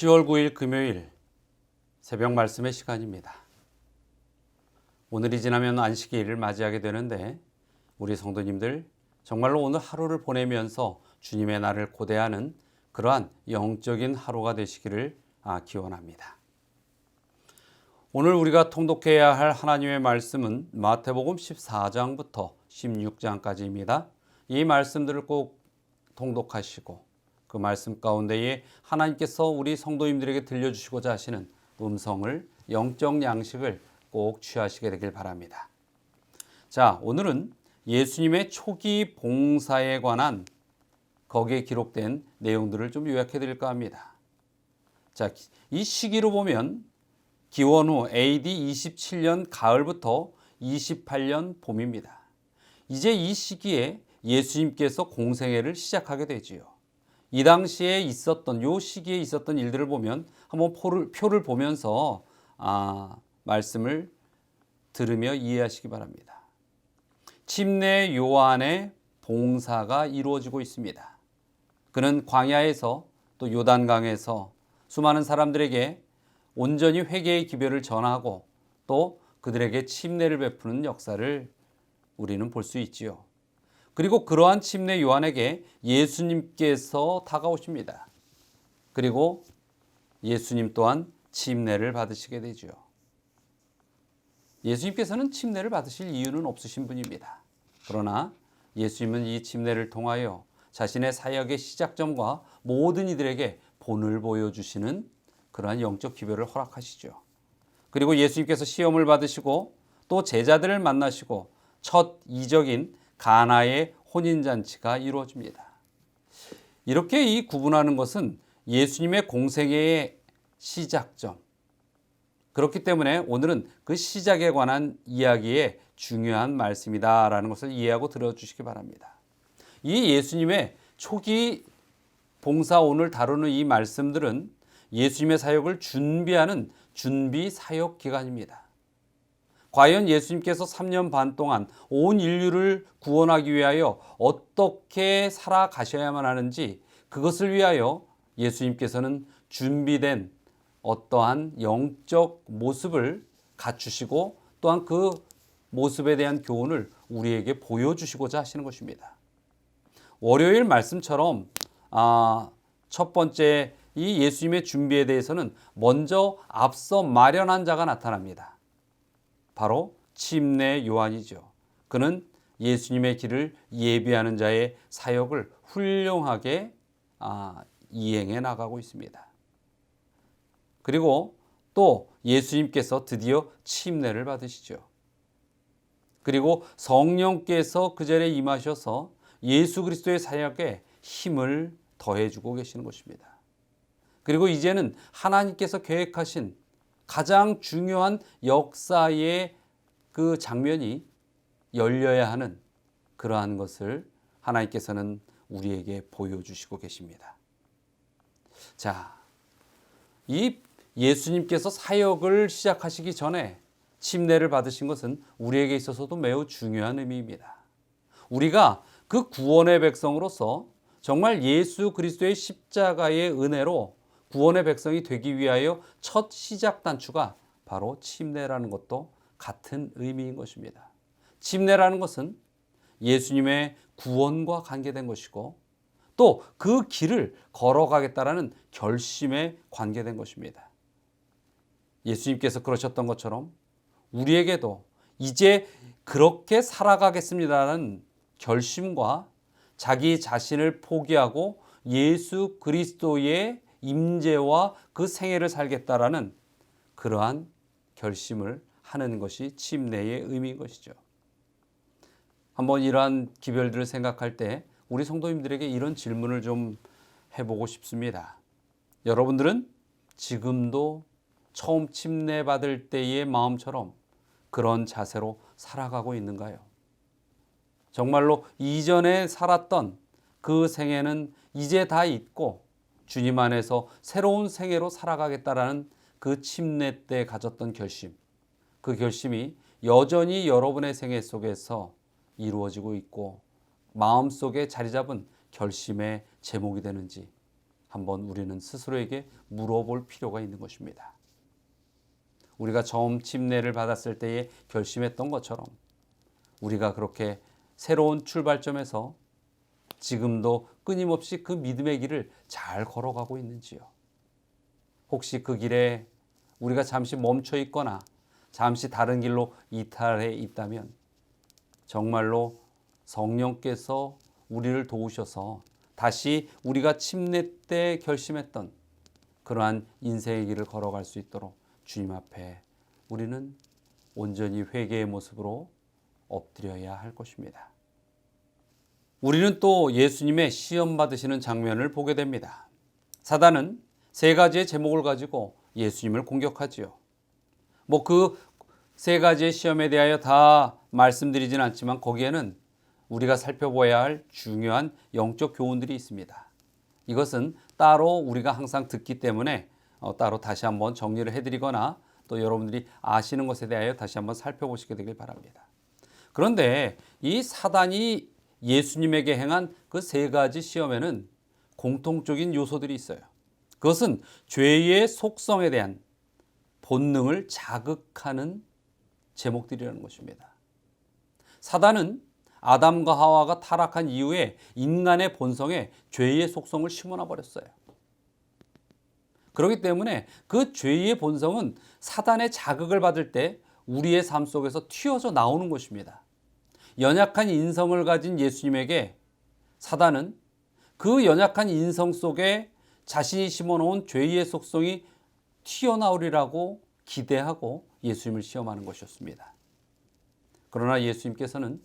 10월 9일 금요일 새벽 말씀의 시간입니다. 오늘이 지나면 안식일을 맞이하게 되는데 우리 성도님들 정말로 오늘 하루를 보내면서 주님의 날을 고대하는 그러한 영적인 하루가 되시기를 기원합니다. 오늘 우리가 통독해야 할 하나님의 말씀은 마태복음 14장부터 16장까지입니다. 이 말씀들을 꼭 통독하시고 그 말씀 가운데에 하나님께서 우리 성도님들에게 들려주시고자 하시는 음성을, 영적 양식을 꼭 취하시게 되길 바랍니다. 자, 오늘은 예수님의 초기 봉사에 관한 거기에 기록된 내용들을 좀 요약해 드릴까 합니다. 자, 이 시기로 보면 기원 후 AD 27년 가을부터 28년 봄입니다. 이제 이 시기에 예수님께서 공생애를 시작하게 되지요. 이 당시에 있었던, 요 시기에 있었던 일들을 보면 한번 표를 보면서 말씀을 들으며 이해하시기 바랍니다. 침례 요한의 봉사가 이루어지고 있습니다. 그는 광야에서 또 요단강에서 수많은 사람들에게 온전히 회개의 기별을 전하고 또 그들에게 침례를 베푸는 역사를 우리는 볼 수 있지요. 그리고 그러한 침례 요한에게 예수님께서 다가오십니다. 그리고 예수님 또한 침례를 받으시게 되죠. 예수님께서는 침례를 받으실 이유는 없으신 분입니다. 그러나 예수님은 이 침례를 통하여 자신의 사역의 시작점과 모든 이들에게 본을 보여주시는 그러한 영적 기별을 허락하시죠. 그리고 예수님께서 시험을 받으시고 또 제자들을 만나시고 첫 이적인 가나의 혼인잔치가 이루어집니다. 이렇게 이 구분하는 것은 예수님의 공생애의 시작점. 그렇기 때문에 오늘은 그 시작에 관한 이야기의 중요한 말씀이다라는 것을 이해하고 들어주시기 바랍니다. 이 예수님의 초기 봉사 오늘 다루는 이 말씀들은 예수님의 사역을 준비하는 준비 사역 기간입니다. 과연 예수님께서 3년 반 동안 온 인류를 구원하기 위하여 어떻게 살아가셔야만 하는지 그것을 위하여 예수님께서는 준비된 어떠한 영적 모습을 갖추시고 또한 그 모습에 대한 교훈을 우리에게 보여주시고자 하시는 것입니다. 월요일 말씀처럼 첫 번째 이 예수님의 준비에 대해서는 먼저 앞서 마련한 자가 나타납니다. 바로 침례 요한이죠. 그는 예수님의 길을 예비하는 자의 사역을 훌륭하게 이행해 나가고 있습니다. 그리고 또 예수님께서 드디어 침례를 받으시죠. 그리고 성령께서 그 자리에 임하셔서 예수 그리스도의 사역에 힘을 더해주고 계시는 것입니다. 그리고 이제는 하나님께서 계획하신 가장 중요한 역사의 그 장면이 열려야 하는 그러한 것을 하나님께서는 우리에게 보여주시고 계십니다. 자, 이 예수님께서 사역을 시작하시기 전에 침례를 받으신 것은 우리에게 있어서도 매우 중요한 의미입니다. 우리가 그 구원의 백성으로서 정말 예수 그리스도의 십자가의 은혜로 구원의 백성이 되기 위하여 첫 시작 단추가 바로 침례라는 것도 같은 의미인 것입니다. 침례라는 것은 예수님의 구원과 관계된 것이고 또 그 길을 걸어가겠다라는 결심에 관계된 것입니다. 예수님께서 그러셨던 것처럼 우리에게도 이제 그렇게 살아가겠습니다라는 결심과 자기 자신을 포기하고 예수 그리스도의 임재와 그 생애를 살겠다라는 그러한 결심을 하는 것이 침례의 의미인 것이죠. 한번 이러한 기별들을 생각할 때 우리 성도님들에게 이런 질문을 좀 해보고 싶습니다. 여러분들은 지금도 처음 침례 받을 때의 마음처럼 그런 자세로 살아가고 있는가요? 정말로 이전에 살았던 그 생애는 이제 다 잊고 주님 안에서 새로운 생애로 살아가겠다라는 그 침례 때 가졌던 결심, 그 결심이 여전히 여러분의 생애 속에서 이루어지고 있고 마음속에 자리 잡은 결심의 제목이 되는지 한번 우리는 스스로에게 물어볼 필요가 있는 것입니다. 우리가 처음 침례를 받았을 때에 결심했던 것처럼 우리가 그렇게 새로운 출발점에서 지금도 끊임없이 그 믿음의 길을 잘 걸어가고 있는지요? 혹시 그 길에 우리가 잠시 멈춰 있거나 잠시 다른 길로 이탈해 있다면 정말로 성령께서 우리를 도우셔서 다시 우리가 침례 때 결심했던 그러한 인생의 길을 걸어갈 수 있도록 주님 앞에 우리는 온전히 회개의 모습으로 엎드려야 할 것입니다. 우리는 또 예수님의 시험 받으시는 장면을 보게 됩니다. 사단은 세 가지의 제목을 가지고 예수님을 공격하지요. 그 세 가지의 시험에 대하여 다 말씀드리진 않지만 거기에는 우리가 살펴봐야 할 중요한 영적 교훈들이 있습니다. 이것은 따로 우리가 항상 듣기 때문에 따로 다시 한번 정리를 해드리거나 또 여러분들이 아시는 것에 대하여 다시 한번 살펴보시게 되길 바랍니다. 그런데 이 사단이 예수님에게 행한 그 세 가지 시험에는 공통적인 요소들이 있어요. 그것은 죄의 속성에 대한 본능을 자극하는 제목들이라는 것입니다. 사단은 아담과 하와가 타락한 이후에 인간의 본성에 죄의 속성을 심어놔 버렸어요. 그렇기 때문에 그 죄의 본성은 사단의 자극을 받을 때 우리의 삶 속에서 튀어져 나오는 것입니다. 연약한 인성을 가진 예수님에게 사단은 그 연약한 인성 속에 자신이 심어놓은 죄의 속성이 튀어나오리라고 기대하고 예수님을 시험하는 것이었습니다. 그러나 예수님께서는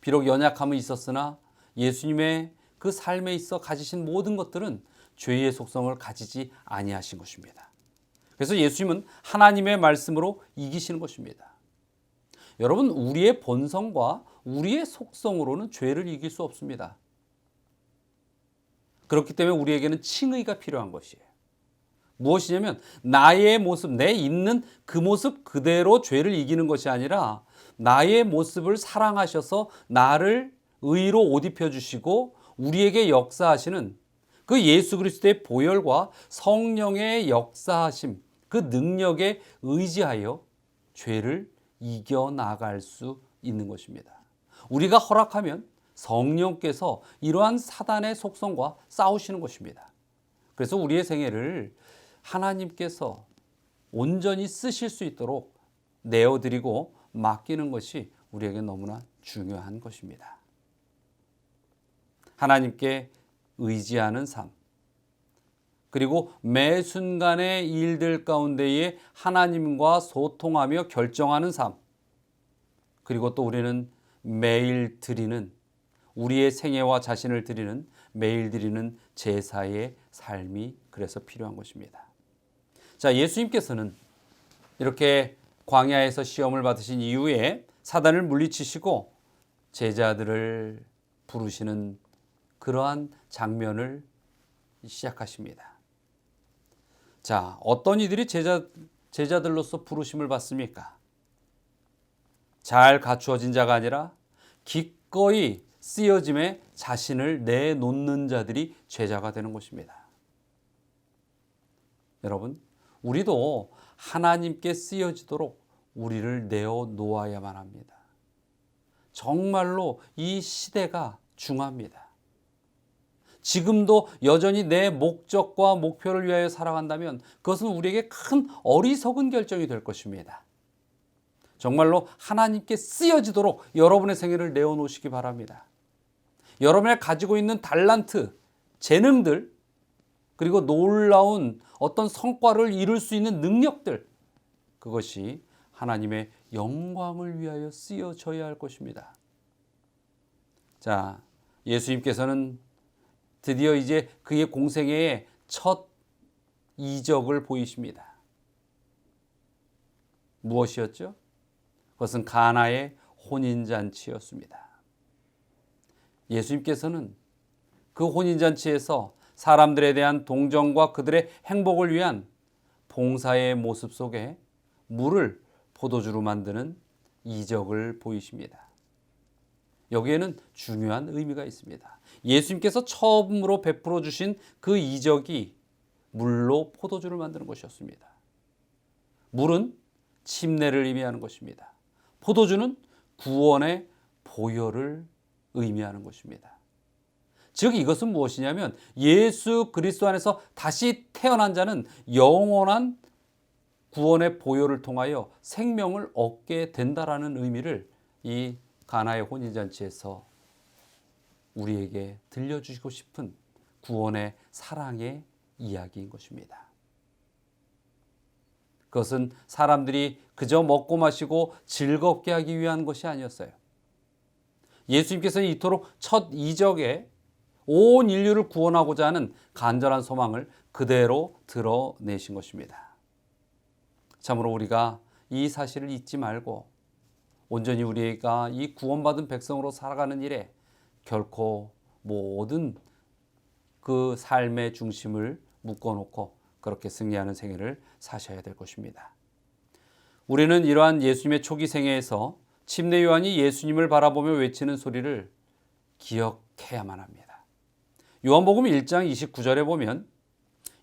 비록 연약함은 있었으나 예수님의 그 삶에 있어 가지신 모든 것들은 죄의 속성을 가지지 아니하신 것입니다. 그래서 예수님은 하나님의 말씀으로 이기시는 것입니다. 여러분, 우리의 본성과 우리의 속성으로는 죄를 이길 수 없습니다. 그렇기 때문에 우리에게는 칭의가 필요한 것이에요. 무엇이냐면 나의 모습, 내 있는 그 모습 그대로 죄를 이기는 것이 아니라 나의 모습을 사랑하셔서 나를 의로 옷 입혀주시고 우리에게 역사하시는 그 예수 그리스도의 보혈과 성령의 역사하심, 그 능력에 의지하여 죄를 이겨나갈 수 있는 것입니다. 우리가 허락하면 성령께서 이러한 사단의 속성과 싸우시는 것입니다. 그래서 우리의 생애를 하나님께서 온전히 쓰실 수 있도록 내어드리고 맡기는 것이 우리에게 너무나 중요한 것입니다. 하나님께 의지하는 삶, 그리고 매 순간의 일들 가운데에 하나님과 소통하며 결정하는 삶, 그리고 또 우리는 매일 드리는 우리의 생애와 자신을 드리는 매일 드리는 제사의 삶이 그래서 필요한 것입니다. 자, 예수님께서는 이렇게 광야에서 시험을 받으신 이후에 사단을 물리치시고 제자들을 부르시는 그러한 장면을 시작하십니다. 자, 어떤 이들이 제자들로서 부르심을 받습니까? 잘 갖추어진 자가 아니라 기꺼이 쓰여짐에 자신을 내놓는 자들이 제자가 되는 것입니다. 여러분, 우리도 하나님께 쓰여지도록 우리를 내어놓아야만 합니다. 정말로 이 시대가 중요합니다. 지금도 여전히 내 목적과 목표를 위하여 살아간다면 그것은 우리에게 큰 어리석은 결정이 될 것입니다. 정말로 하나님께 쓰여지도록 여러분의 생애를 내어놓으시기 바랍니다. 여러분이 가지고 있는 달란트, 재능들, 그리고 놀라운 어떤 성과를 이룰 수 있는 능력들, 그것이 하나님의 영광을 위하여 쓰여져야 할 것입니다. 자, 예수님께서는 드디어 이제 그의 공생애의 첫 이적을 보이십니다. 무엇이었죠? 그것은 가나의 혼인잔치였습니다. 예수님께서는 그 혼인잔치에서 사람들에 대한 동정과 그들의 행복을 위한 봉사의 모습 속에 물을 포도주로 만드는 이적을 보이십니다. 여기에는 중요한 의미가 있습니다. 예수님께서 처음으로 베풀어 주신 그 이적이 물로 포도주를 만드는 것이었습니다. 물은 침례를 의미하는 것입니다. 포도주는 구원의 보혈을 의미하는 것입니다. 즉 이것은 무엇이냐면 예수 그리스도 안에서 다시 태어난 자는 영원한 구원의 보혈을 통하여 생명을 얻게 된다라는 의미를 이 가나의 혼인잔치에서 우리에게 들려주시고 싶은 구원의 사랑의 이야기인 것입니다. 그것은 사람들이 그저 먹고 마시고 즐겁게 하기 위한 것이 아니었어요. 예수님께서는 이토록 첫 이적에 온 인류를 구원하고자 하는 간절한 소망을 그대로 드러내신 것입니다. 참으로 우리가 이 사실을 잊지 말고 온전히 우리가 이 구원받은 백성으로 살아가는 일에 결코 모든 그 삶의 중심을 묶어놓고 그렇게 승리하는 생애를 사셔야 될 것입니다. 우리는 이러한 예수님의 초기 생애에서 침례 요한이 예수님을 바라보며 외치는 소리를 기억해야만 합니다. 요한복음 1장 29절에 보면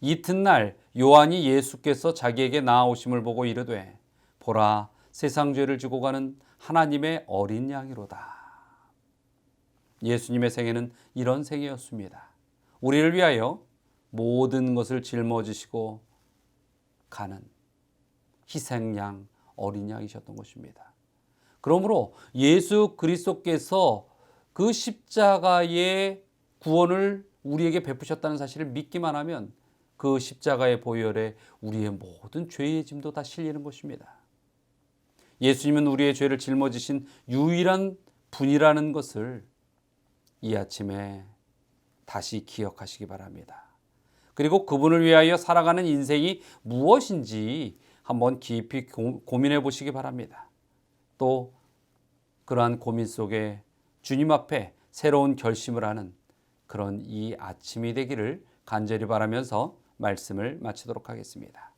이튿날 요한이 예수께서 자기에게 나아오심을 보고 이르되 보라 세상 죄를 지고 가는 하나님의 어린 양이로다. 예수님의 생애는 이런 생애였습니다. 우리를 위하여 모든 것을 짊어지시고 가는 희생양 어린 양이셨던 것입니다. 그러므로 예수 그리스도께서 그 십자가의 구원을 우리에게 베푸셨다는 사실을 믿기만 하면 그 십자가의 보혈에 우리의 모든 죄의 짐도 다 실리는 것입니다. 예수님은 우리의 죄를 짊어지신 유일한 분이라는 것을 이 아침에 다시 기억하시기 바랍니다. 그리고 그분을 위하여 살아가는 인생이 무엇인지 한번 깊이 고민해 보시기 바랍니다. 또 그러한 고민 속에 주님 앞에 새로운 결심을 하는 그런 이 아침이 되기를 간절히 바라면서 말씀을 마치도록 하겠습니다.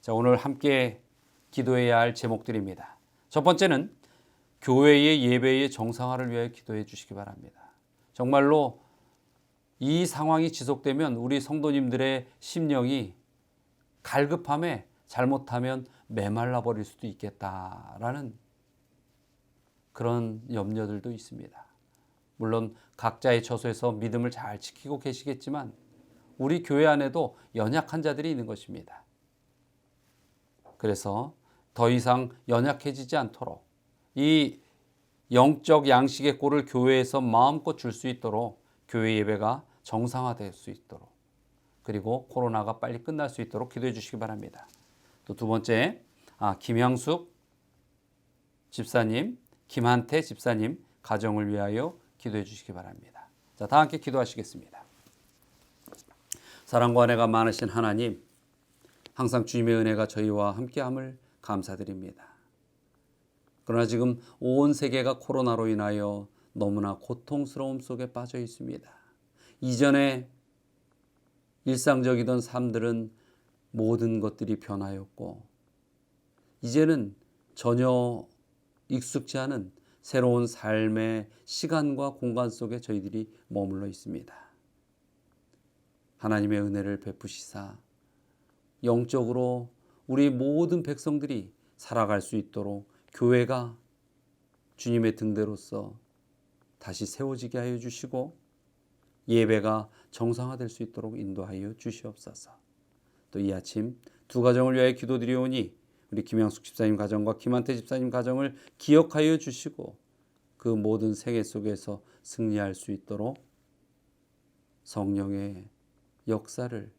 자, 오늘 함께 기도해야 할 제목들입니다. 첫 번째는 교회의 예배의 정상화를 위하여 기도해 주시기 바랍니다. 정말로 이 상황이 지속되면 우리 성도님들의 심령이 갈급함에 잘못하면 메말라 버릴 수도 있겠다라는 그런 염려들도 있습니다. 물론 각자의 처소에서 믿음을 잘 지키고 계시겠지만 우리 교회 안에도 연약한 자들이 있는 것입니다. 그래서 더 이상 연약해지지 않도록 이 영적 양식의 꼴을 교회에서 마음껏 줄 수 있도록 교회 예배가 정상화될 수 있도록 그리고 코로나가 빨리 끝날 수 있도록 기도해 주시기 바랍니다. 또 두 번째, 김향숙 집사님, 김한태 집사님 가정을 위하여 기도해 주시기 바랍니다. 자, 다 함께 기도하시겠습니다. 사랑과 은혜가 많으신 하나님, 항상 주님의 은혜가 저희와 함께함을 감사드립니다. 그러나 지금 온 세계가 코로나로 인하여 너무나 고통스러움 속에 빠져 있습니다. 이전에 일상적이던 삶들은 모든 것들이 변하였고 이제는 전혀 익숙지 않은 새로운 삶의 시간과 공간 속에 저희들이 머물러 있습니다. 하나님의 은혜를 베푸시사 영적으로 우리 모든 백성들이 살아갈 수 있도록 교회가 주님의 등대로서 다시 세워지게 하여 주시고 예배가 정상화될 수 있도록 인도하여 주시옵소서. 또 이 아침 두 가정을 위하여 기도드리오니 우리 김양숙 집사님 가정과 김한태 집사님 가정을 기억하여 주시고 그 모든 생애 속에서 승리할 수 있도록 성령의 역사를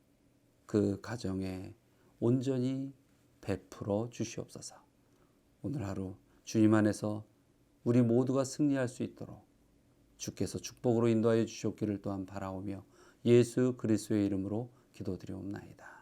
그 가정에 온전히 베풀어 주시옵소서. 오늘 하루 주님 안에서 우리 모두가 승리할 수 있도록 주께서 축복으로 인도하여 주시옵기를 또한 바라오며 예수 그리스도의 이름으로 기도드리옵나이다.